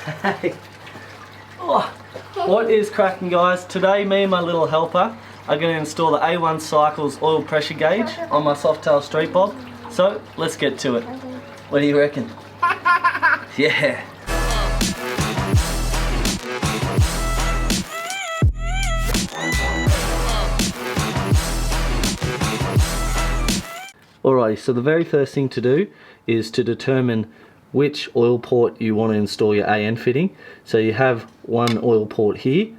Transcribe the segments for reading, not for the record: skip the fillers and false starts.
Hey. Oh, what is cracking, guys? Today me and my little helper are going to install the A1 Cycles oil pressure gauge on my Softail Street bob. So let's get to it. What do you reckon? Yeah. Alrighty, so the very first thing to do is to determine which oil port you want to install your AN fitting. So you have one oil port here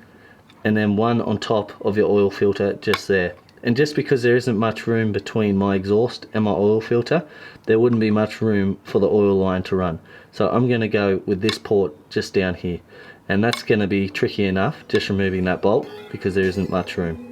and then one on top of your oil filter just there. And just because there isn't much room between my exhaust and my oil filter, there wouldn't be much room for the oil line to run. So I'm going to go with this port just down here. And that's going to be tricky enough, just removing that bolt, because there isn't much room.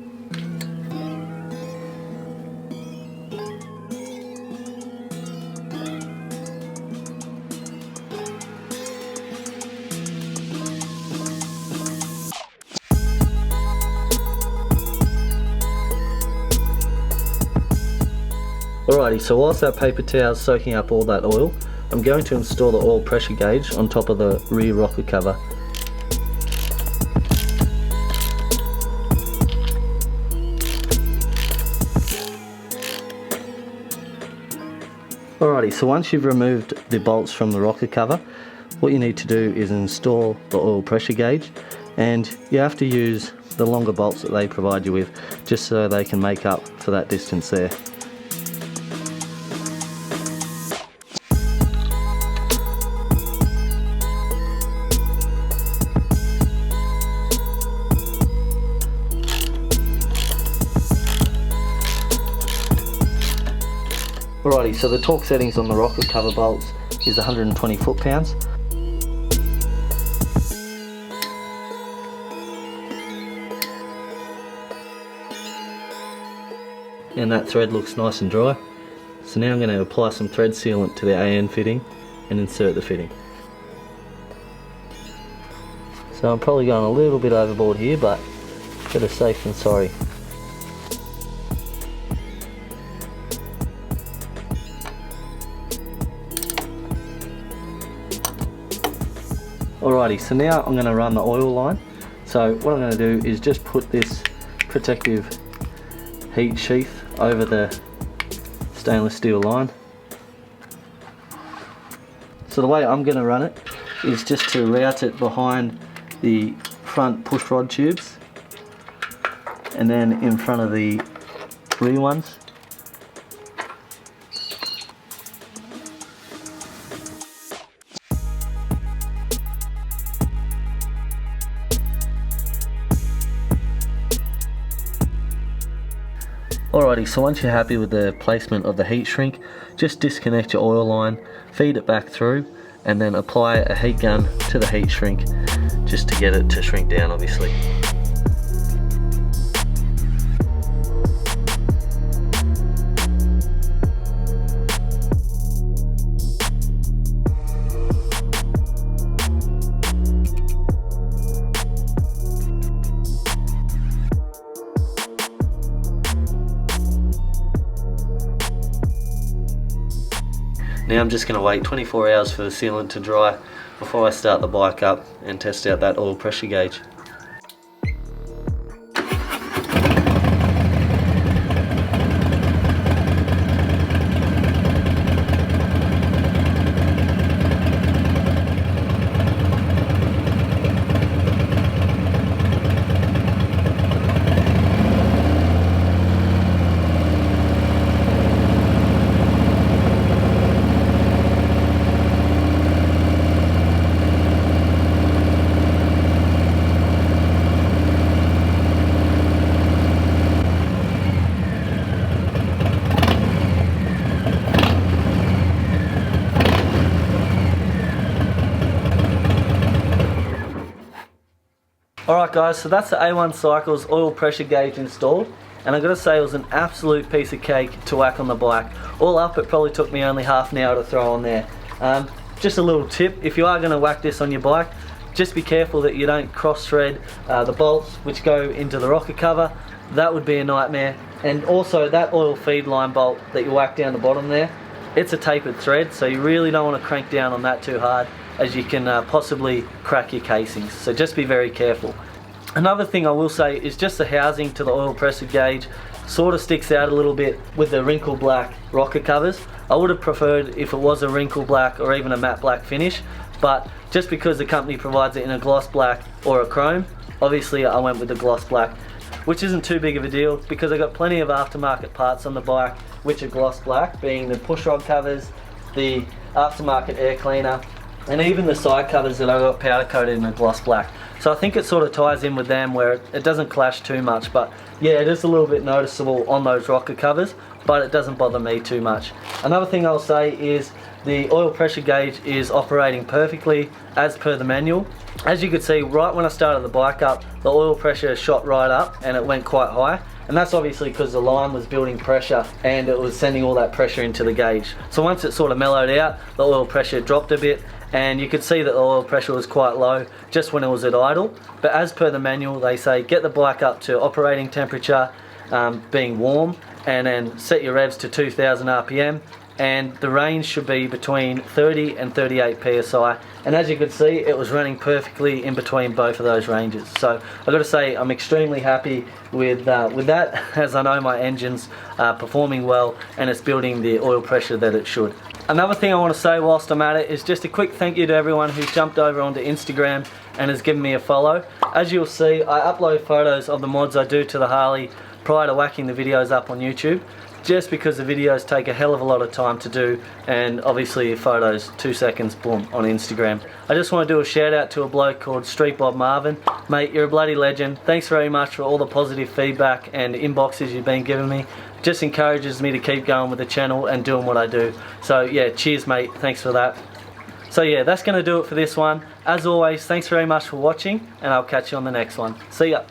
Alrighty, so whilst that paper towel is soaking up all that oil, I'm going to install the oil pressure gauge on top of the rear rocker cover. Alrighty, so once you've removed the bolts from the rocker cover, what you need to do is install the oil pressure gauge, and you have to use the longer bolts that they provide you with, just so they can make up for that distance there. Alrighty, so the torque settings on the rocker cover bolts is 120 foot-pounds. And that thread looks nice and dry. So now I'm going to apply some thread sealant to the AN fitting and insert the fitting. So I'm probably going a little bit overboard here, but better safe than sorry. Alrighty, so now I'm going to run the oil line. So what I'm going to do is just put this protective heat sheath over the stainless steel line. So the way I'm going to run it is just to route it behind the front push rod tubes and then in front of the rear ones. Alrighty, so once you're happy with the placement of the heat shrink, just disconnect your oil line, feed it back through, and then apply a heat gun to the heat shrink just to get it to shrink down, obviously. Now I'm just going to wait 24 hours for the sealant to dry before I start the bike up and test out that oil pressure gauge. Alright guys, so that's the A1 Cycles oil pressure gauge installed, and I've got to say it was an absolute piece of cake to whack on the bike. All up it probably took me only half an hour to throw on there. Just a little tip, if you are going to whack this on your bike, just be careful that you don't cross thread the bolts which go into the rocker cover. That would be a nightmare. And also that oil feed line bolt that you whack down the bottom there, it's a tapered thread, so you really don't want to crank down on that too hard. as you can possibly crack your casings, so just be very careful. Another thing I will say is just the housing to the oil pressure gauge sort of sticks out a little bit with the wrinkle black rocker covers. I would have preferred if it was a wrinkle black or even a matte black finish, but just because the company provides it in a gloss black or a chrome, obviously I went with the gloss black, which isn't too big of a deal because I got plenty of aftermarket parts on the bike which are gloss black, being the push rod covers, the aftermarket air cleaner, and even the side covers that I got powder coated in a gloss black. So I think it sort of ties in with them where it doesn't clash too much, but yeah, it is a little bit noticeable on those rocker covers, but it doesn't bother me too much. Another thing I'll say is the oil pressure gauge is operating perfectly as per the manual. As you could see, right when I started the bike up, the oil pressure shot right up and it went quite high. And that's obviously because the line was building pressure and it was sending all that pressure into the gauge. So once it sort of mellowed out, the oil pressure dropped a bit, and you could see that the oil pressure was quite low just when it was at idle. But as per the manual, they say get the bike up to operating temperature, being warm, and then set your revs to 2000 RPM, and the range should be between 30 and 38 PSI. And as you could see, it was running perfectly in between both of those ranges. So I've got to say I'm extremely happy with that, as I know my engine's performing well and it's building the oil pressure that it should. Another thing I want to say whilst I'm at it is just a quick thank you to everyone who's jumped over onto Instagram and has given me a follow. As you'll see, I upload photos of the mods I do to the Harley prior to whacking the videos up on YouTube, just because the videos take a hell of a lot of time to do, and obviously your photos 2 seconds, boom, on Instagram. I just want to do a shout out to a bloke called Street Bob Marvin. Mate, you're a bloody legend. Thanks very much for all the positive feedback and inboxes you've been giving me. Just encourages me to keep going with the channel and doing what I do. So yeah, cheers mate, thanks for that. So yeah, that's going to do it for this one. As always, thanks very much for watching, and I'll catch you on the next one. See ya.